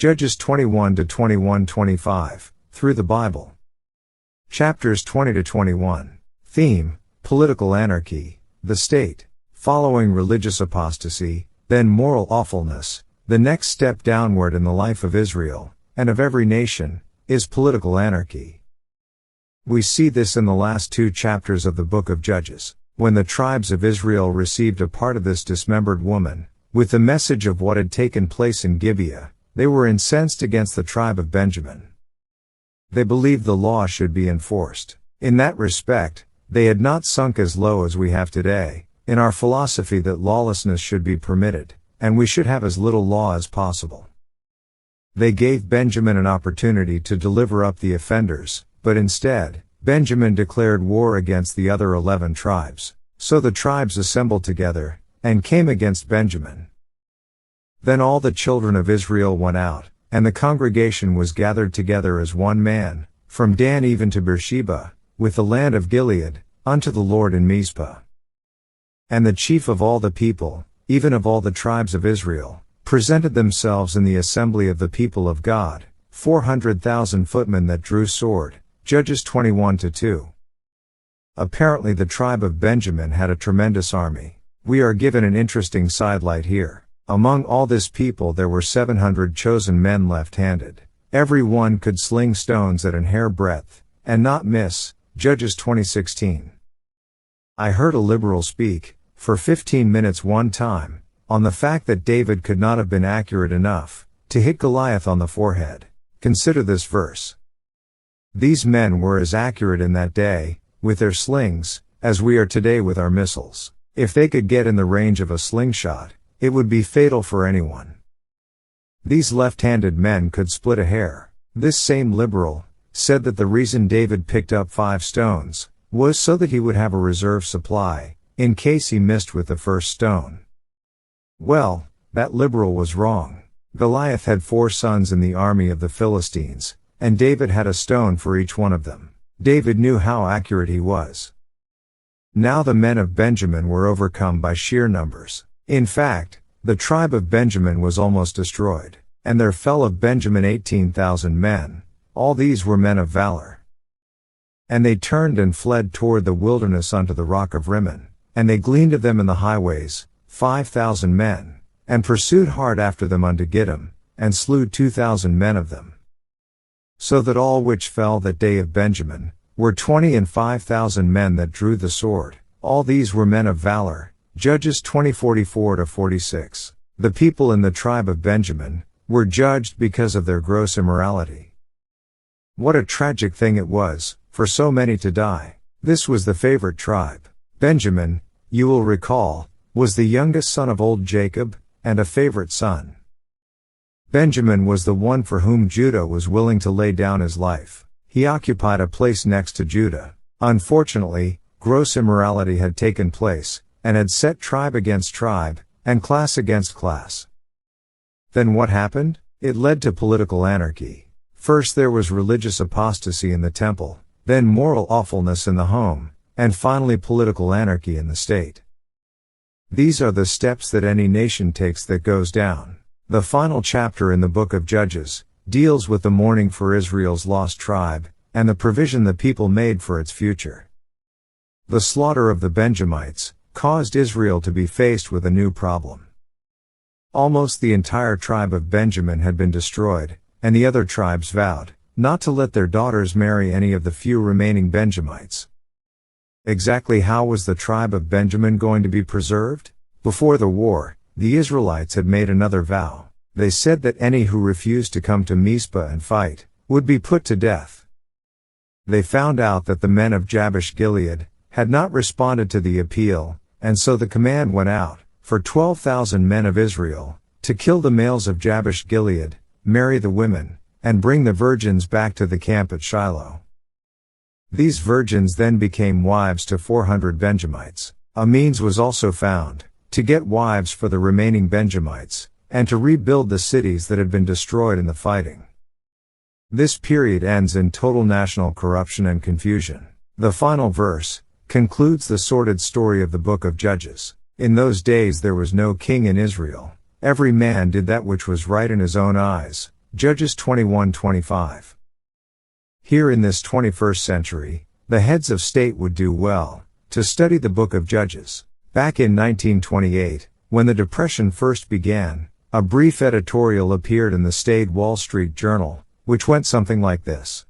Judges 21 to 21-25, through the Bible. Chapters 20 to 21. Theme: Political anarchy, the state. Following religious apostasy, then moral awfulness, the next step downward in the life of Israel, and of every nation, is political anarchy. We see this in the last 2 chapters of the book of Judges, when the tribes of Israel received a part of this dismembered woman. With the message of what had taken place in Gibeah, they were incensed against the tribe of Benjamin. They believed the law should be enforced. In that respect, they had not sunk as low as we have today, in our philosophy that lawlessness should be permitted, and we should have as little law as possible. They gave Benjamin an opportunity to deliver up the offenders, but instead, Benjamin declared war against the other 11 tribes. So the tribes assembled together, and came against Benjamin. Then all the children of Israel went out, and the congregation was gathered together as one man, from Dan even to Beersheba, with the land of Gilead, unto the Lord in Mizpah. And the chief of all the people, even of all the tribes of Israel, presented themselves in the assembly of the people of God, 400,000 footmen that drew sword. Judges 21-2. Apparently the tribe of Benjamin had a tremendous army. We are given an interesting sidelight here. Among all this people there were 700 chosen men left-handed. Every one could sling stones at an hair breadth, and not miss. Judges 20:16. I heard a liberal speak, for 15 minutes one time, on the fact that David could not have been accurate enough to hit Goliath on the forehead. Consider this verse. These men were as accurate in that day, with their slings, as we are today with our missiles. If they could get in the range of a slingshot, it would be fatal for anyone. These left-handed men could split a hair. This same liberal said that the reason David picked up 5 stones was so that he would have a reserve supply, in case he missed with the first stone. Well, that liberal was wrong. Goliath had 4 sons in the army of the Philistines, and David had a stone for each one of them. David knew how accurate he was. Now the men of Benjamin were overcome by sheer numbers. In fact, the tribe of Benjamin was almost destroyed, and there fell of Benjamin 18,000 men. All these were men of valor. And they turned and fled toward the wilderness unto the rock of Rimmon, and they gleaned of them in the highways, 5,000 men, and pursued hard after them unto Gittim, and slew 2,000 men of them. So that all which fell that day of Benjamin, were 20 and 5,000 men that drew the sword. All these were men of valor. Judges 20:44-46. The people in the tribe of Benjamin were judged because of their gross immorality. What a tragic thing it was, for so many to die. This was the favorite tribe. Benjamin, you will recall, was the youngest son of old Jacob, and a favorite son. Benjamin was the one for whom Judah was willing to lay down his life. He occupied a place next to Judah. Unfortunately, gross immorality had taken place, and had set tribe against tribe, and class against class. Then what happened? It led to political anarchy. First there was religious apostasy in the temple, then moral awfulness in the home, and finally political anarchy in the state. These are the steps that any nation takes that goes down. The final chapter in the book of Judges deals with the mourning for Israel's lost tribe, and the provision the people made for its future. The slaughter of the Benjamites caused Israel to be faced with a new problem. Almost the entire tribe of Benjamin had been destroyed, and the other tribes vowed not to let their daughters marry any of the few remaining Benjamites. Exactly how was the tribe of Benjamin going to be preserved? Before the war, the Israelites had made another vow. They said that any who refused to come to Mizpah and fight would be put to death. They found out that the men of Jabesh Gilead had not responded to the appeal, and so the command went out, for 12,000 men of Israel, to kill the males of Jabesh Gilead, marry the women, and bring the virgins back to the camp at Shiloh. These virgins then became wives to 400 Benjamites. A means was also found to get wives for the remaining Benjamites, and to rebuild the cities that had been destroyed in the fighting. This period ends in total national corruption and confusion. The final verse concludes the sordid story of the book of Judges. In those days there was no king in Israel. Every man did that which was right in his own eyes, Judges 21:25. Here in this 21st century, the heads of state would do well to study the book of Judges. Back in 1928, when the Depression first began, a brief editorial appeared in the staid Wall Street Journal, which went something like this.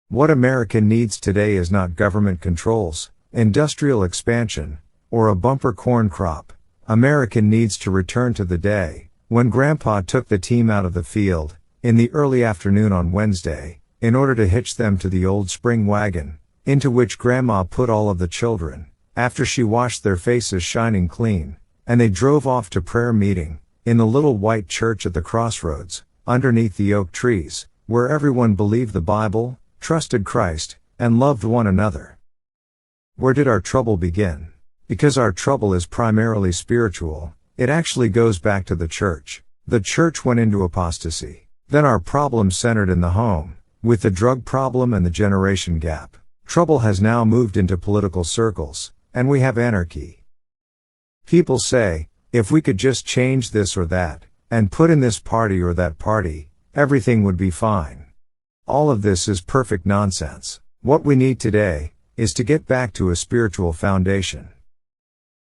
What America needs today is not government controls, industrial expansion, or a bumper corn crop. America needs to return to the day when Grandpa took the team out of the field in the early afternoon on Wednesday in order to hitch them to the old spring wagon, into which Grandma put all of the children, after she washed their faces shining clean, and they drove off to prayer meeting in the little white church at the crossroads, underneath the oak trees, where everyone believed the Bible, trusted Christ, and loved one another. Where did our trouble begin? Because our trouble is primarily spiritual, it actually goes back to the church. The church went into apostasy. Then our problem centered in the home, with the drug problem and the generation gap. Trouble has now moved into political circles, and we have anarchy. People say, if we could just change this or that, and put in this party or that party, everything would be fine. All of this is perfect nonsense. What we need today is to get back to a spiritual foundation.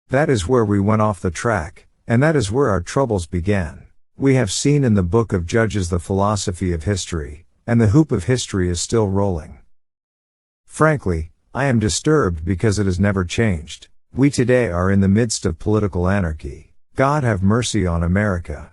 That is where we went off the track, and that is where our troubles began. We have seen in the book of Judges the philosophy of history, and the hoop of history is still rolling. Frankly, I am disturbed because it has never changed. We today are in the midst of political anarchy. God have mercy on America.